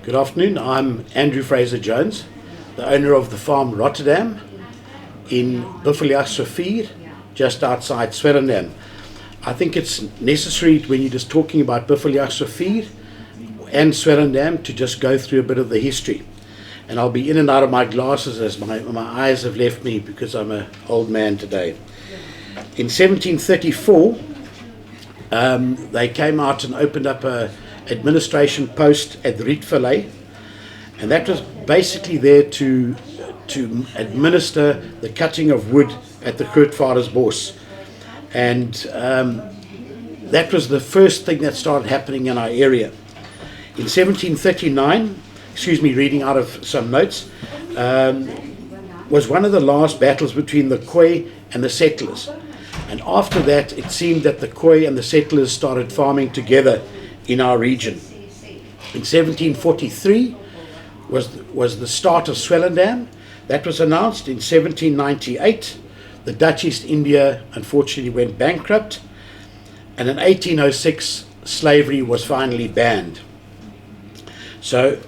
Good afternoon, I'm Andrew Fraser Jones, the owner of the farm Rotterdam in Buffelsrivier, just outside Swellendam. I think it's necessary when you're just talking about Buffelsrivier and Swellendam to just go through a bit of the history. And I'll be in and out of my glasses as my eyes have left me because I'm an old man today. In 1734, they came out and opened up a administration post at Rietvallei, and that was basically there to administer the cutting of wood at the Grootvadersbos. And that was the first thing that started happening in our area. In 1739, reading out of some notes, was one of the last battles between the Khoi and the settlers. And after that, it seemed that the Khoi and the settlers started farming together in our region. In 1743 was the start of Swellendam. That was announced. In 1798, the Dutch East India unfortunately went bankrupt, and in 1806 slavery was finally banned. So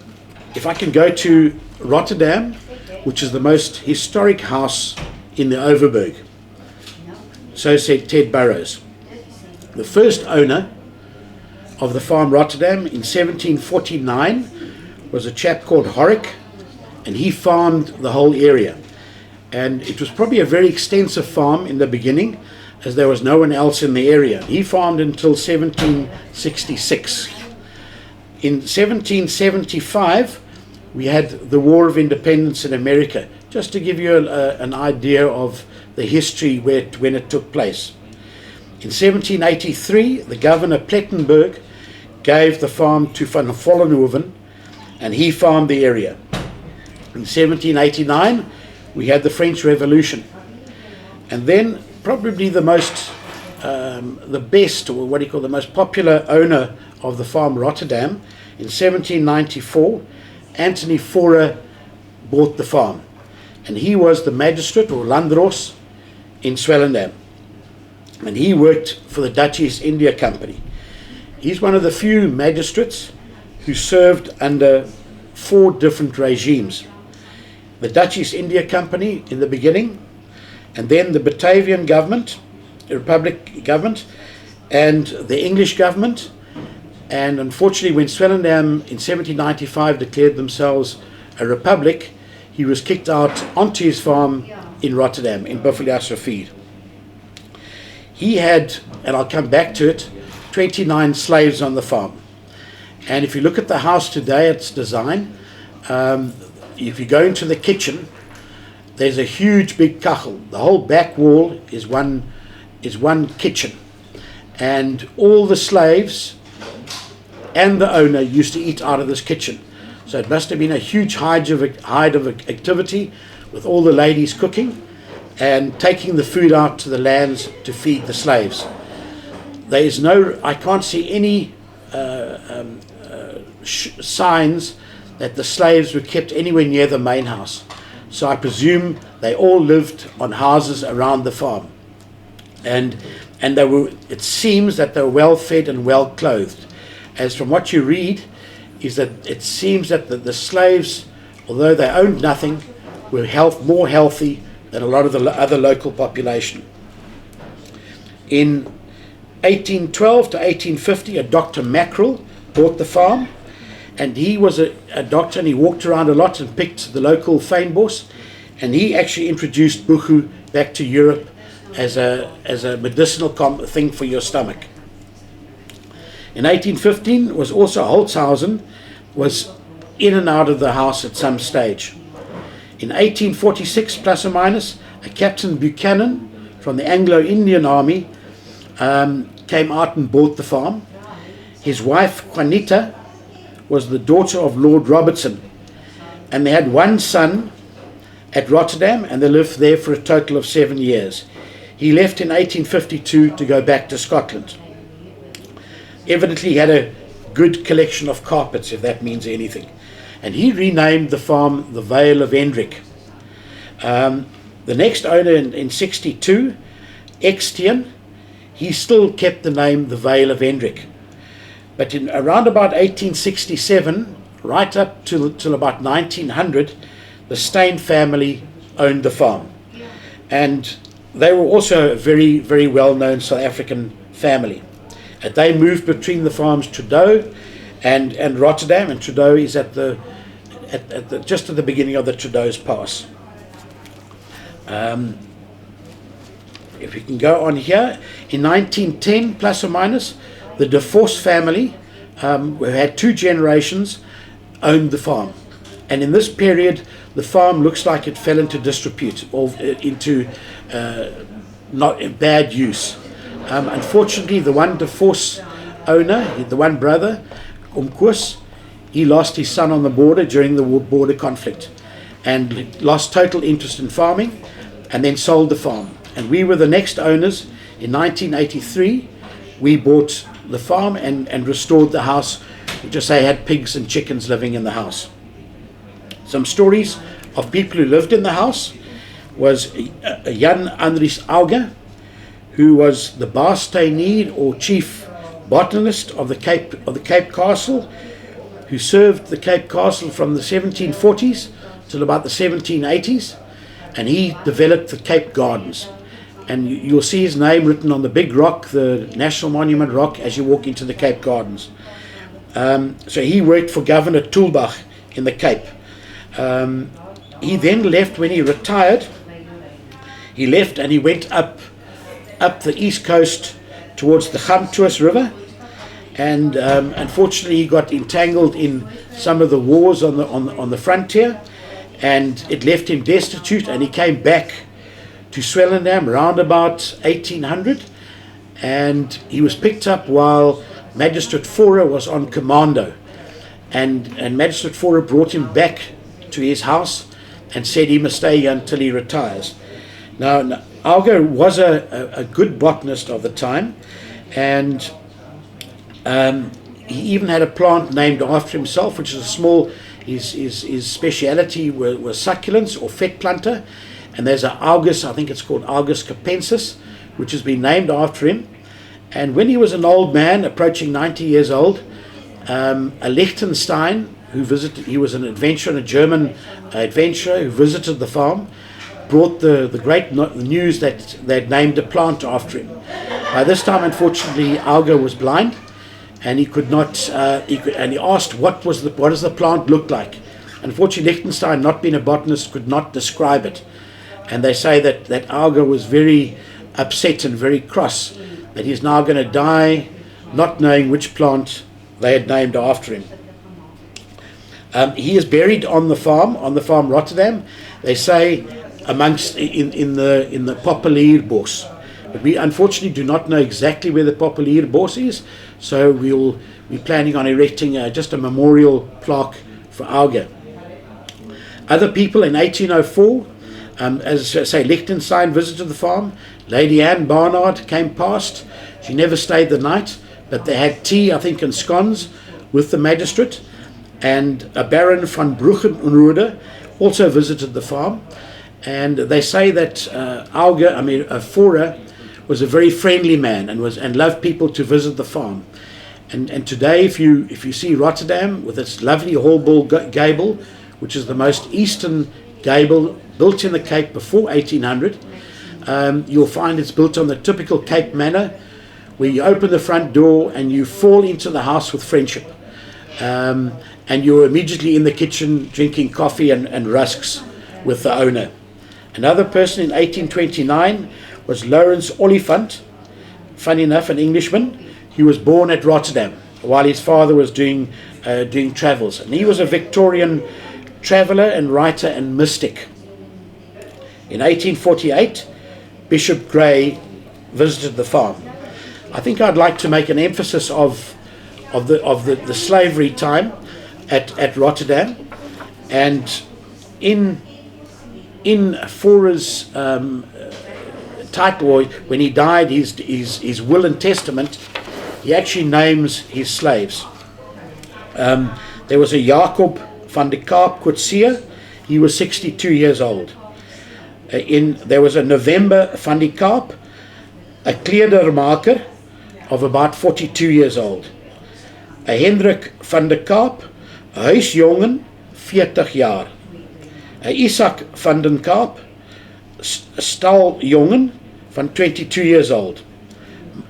if I can go to Rotterdam, which is the most historic house in the Overberg, so said Ted Burrows. The first owner of the farm Rotterdam in 1749 was a chap called Horrick, and he farmed the whole area. And it was probably a very extensive farm in the beginning, as there was no one else in the area. He farmed until 1766. In 1775, we had the War of Independence in America, just to give you an idea of the history when it took place. In 1783, the governor Plettenberg gave the farm to Van Vollenhoven, and he farmed the area. In 1789, we had the French Revolution. And then probably the most, the most popular owner of the farm Rotterdam, in 1794, Anthony Forer bought the farm. And he was the magistrate or landros in Swellendam. And he worked for the Dutch East India Company. He's one of the few magistrates who served under 4 different regimes. The Dutch East India Company in the beginning, and then the Batavian government, the Republic government, and the English government. And unfortunately, when Swellendam in 1795 declared themselves a republic, he was kicked out onto his farm in Rotterdam, in Buffelsrivier. He had, and I'll come back to it, 29 slaves on the farm. And if you look at the house today, its design, if you go into the kitchen, there's a huge big kachel. The whole back wall is one kitchen. And all the slaves and the owner used to eat out of this kitchen. So it must have been a huge hide of activity, with all the ladies cooking and taking the food out to the lands to feed the slaves. I can't see any signs that the slaves were kept anywhere near the main house. So I presume they all lived on houses around the farm. And it seems that they were well fed and well clothed. As from what you read, is that it seems that the slaves, although they owned nothing, were more healthy than a lot of the other local population. In 1812 to 1850, a Dr. Mackerel bought the farm, and he was a doctor, and he walked around a lot and picked the local fynbos, and he actually introduced buchu back to Europe as a medicinal thing for your stomach. In 1815 was also Holzhausen was in and out of the house at some stage. In 1846, plus or minus, a Captain Buchanan from the Anglo-Indian Army came out and bought the farm. His wife, Juanita, was the daughter of Lord Robertson, and they had one son at Rotterdam, and they lived there for a total of 7 years. He left in 1852 to go back to Scotland. Evidently he had a good collection of carpets, if that means anything. And he renamed the farm the Vale of Hendrik. The next owner in 62, Extian, he still kept the name the Vale of Hendrik. But in around about 1867, right up till about 1900, the Steyn family owned the farm. And they were also a very, very well-known South African family. And they moved between the farms Trudeau and Rotterdam, and Trudeau is just at the beginning of the Trudeau's Pass. If we can go on here, in 1910, plus or minus, the De Vos family, who had 2 generations, owned the farm. And in this period, the farm looks like it fell into disrepute, or into not bad use. Unfortunately, the one De Vos owner, the one brother, Umkoos, he lost his son on the border during the border conflict, and lost total interest in farming, and then sold the farm. And we were the next owners. In 1983, we bought the farm and restored the house. We just say had pigs and chickens living in the house. Some stories of people who lived in the house was Jan Andries Auger, who was the baassteinier or chief botanist of the Cape Castle, who served the Cape Castle from the 1740s till about the 1780s, and he developed the Cape Gardens. And you'll see his name written on the big rock, the National Monument rock, as you walk into the Cape Gardens. So he worked for Governor Tulbach in the Cape. He then left when he retired. He left and he went up the east coast towards the Gamtoos River, and unfortunately he got entangled in some of the wars on the frontier, and it left him destitute, and he came back to Swellendam round about 1800, and he was picked up while Magistrate Forer was on commando, and Magistrate Forer brought him back to his house and said he must stay here until he retires. Now Auger was a good botanist of the time, and he even had a plant named after himself, which is a small, his speciality was succulents or fet planter. And there's an Augus, I think it's called Augus capensis, which has been named after him. And when he was an old man, approaching 90 years old, a Liechtenstein who visited, he was an adventurer, a German adventurer who visited the farm, brought the great news that they'd named a plant after him. By this time, unfortunately, Auger was blind, and he could not. And he asked, "What does the plant look like?" Unfortunately, Liechtenstein, not being a botanist, could not describe it. And they say that Auger was very upset and very cross that he's now going to die not knowing which plant they had named after him. He is buried on the farm Rotterdam. They say amongst in the Populierbos, but we unfortunately do not know exactly where the Populierbos is. So we'll be planning on erecting just a memorial plaque for Auger. Other people in 1804. As I say, Liechtenstein visited the farm. Lady Anne Barnard came past. She never stayed the night, but they had tea, I think, and scones with the magistrate. And a Baron van Bruggenrode also visited the farm. And they say that Forer was a very friendly man and loved people to visit the farm. And today, if you see Rotterdam with its lovely Hallball gable, which is the most eastern gable built in the Cape before 1800, you'll find it's built on the typical Cape manner, where you open the front door and you fall into the house with friendship, and you're immediately in the kitchen drinking coffee and rusks with the owner. Another person in 1829 was Lawrence Oliphant, funny enough, an Englishman. He was born at Rotterdam while his father was doing travels, and he was a Victorian traveller and writer and mystic. In 1848, Bishop Gray visited the farm. I think I'd like to make an emphasis of the slavery time at Rotterdam, and in Forer's title, when he died, his will and testament, he actually names his slaves. There was a Jacob van de Kaap Coetzee. He was 62 years old. There was a November van die Kaap, a kleerdermaker of about 42 years old. A Hendrik van de Kaap, huisjongen 40 jaar, Isaac van den Kaap, staljongen van 22 years old.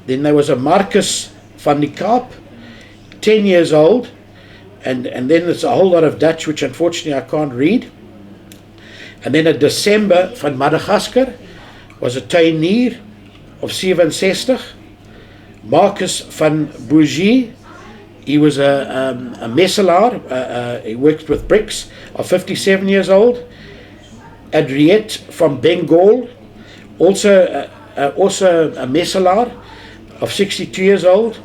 Then there was a Marcus van die Kaap, 10 years old, and then there's a whole lot of Dutch which unfortunately I can't read. And then a December van Madagascar was a tuinier of 67. Marcus van Bougie, he was a messelaar, he worked with bricks, of 57 years old. Adriette from Bengal, also a messelaar of 62 years old.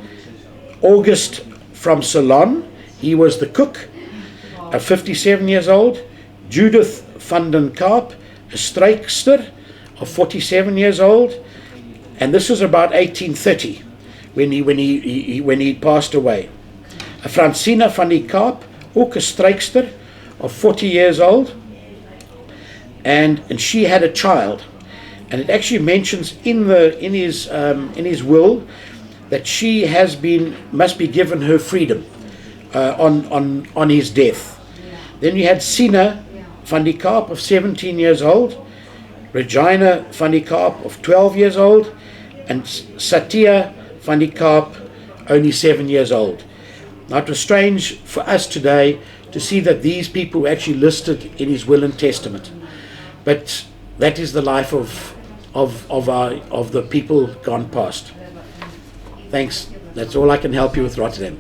August from Ceylon, he was the cook, 57 years old. Judith van den Kaap, a strijkster of 47 years old, and this was about 1830 when he passed away. Francina van die Kaap, ook a strijkster of 40 years old, and she had a child, and it actually mentions in his will that she must be given her freedom on his death. Then you had Sina van die Kaap of 17 years old, Regina van die Kaap of 12 years old, and Satya van die Kaap only 7 years old. Now it was strange for us today to see that these people were actually listed in his will and testament, but that is the life of the people gone past. Thanks. That's all I can help you with, Rotterdam.